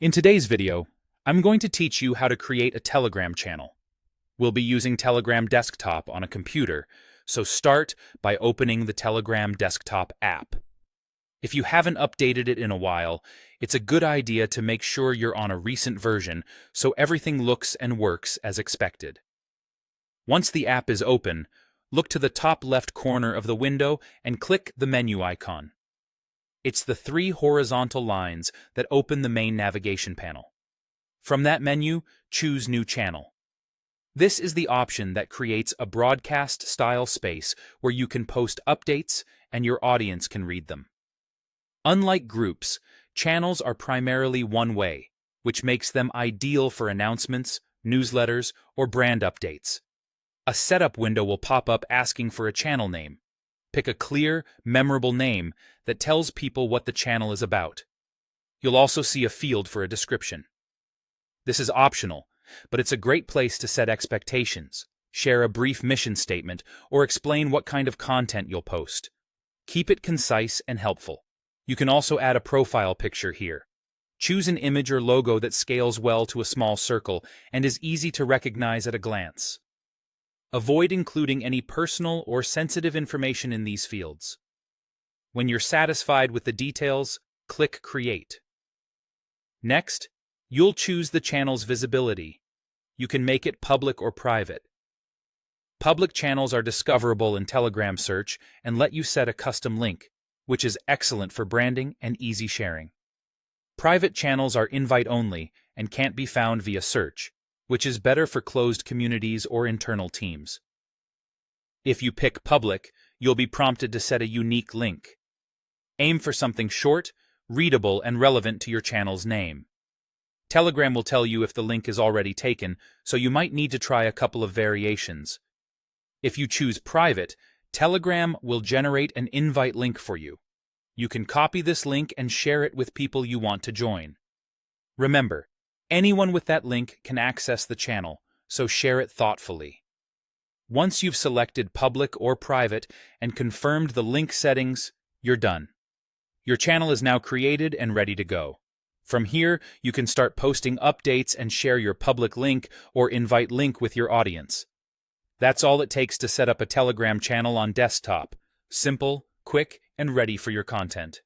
In today's video, I'm going to teach you how to create a Telegram channel. We'll be using Telegram Desktop on a computer, so start by opening the Telegram Desktop app. If you haven't updated it in a while, it's a good idea to make sure you're on a recent version so everything looks and works as expected. Once the app is open, look to the top left corner of the window and click the menu icon. It's the three horizontal lines that open the main navigation panel. From that menu, choose New Channel. This is the option that creates a broadcast-style space where you can post updates and your audience can read them. Unlike groups, channels are primarily one way, which makes them ideal for announcements, newsletters, or brand updates. A setup window will pop up asking for a channel name. Pick a clear, memorable name that tells people what the channel is about. You'll also see a field for a description. This is optional, but it's a great place to set expectations, share a brief mission statement, or explain what kind of content you'll post. Keep it concise and helpful. You can also add a profile picture here. Choose an image or logo that scales well to a small circle and is easy to recognize at a glance. Avoid including any personal or sensitive information in these fields. When you're satisfied with the details, click Create. Next, you'll choose the channel's visibility. You can make it public or private. Public channels are discoverable in Telegram search and let you set a custom link, which is excellent for branding and easy sharing. Private channels are invite-only and can't be found via search, which is better for closed communities or internal teams. If you pick public, you'll be prompted to set a unique link. Aim for something short, readable, and relevant to your channel's name. Telegram will tell you if the link is already taken, so you might need to try a couple of variations. If you choose private, Telegram will generate an invite link for you. You can copy this link and share it with people you want to join. Remember, anyone with that link can access the channel, so share it thoughtfully. Once you've selected public or private and confirmed the link settings, you're done. Your channel is now created and ready to go. From here, you can start posting updates and share your public link or invite link with your audience. That's all it takes to set up a Telegram channel on desktop. Simple, quick, and ready for your content.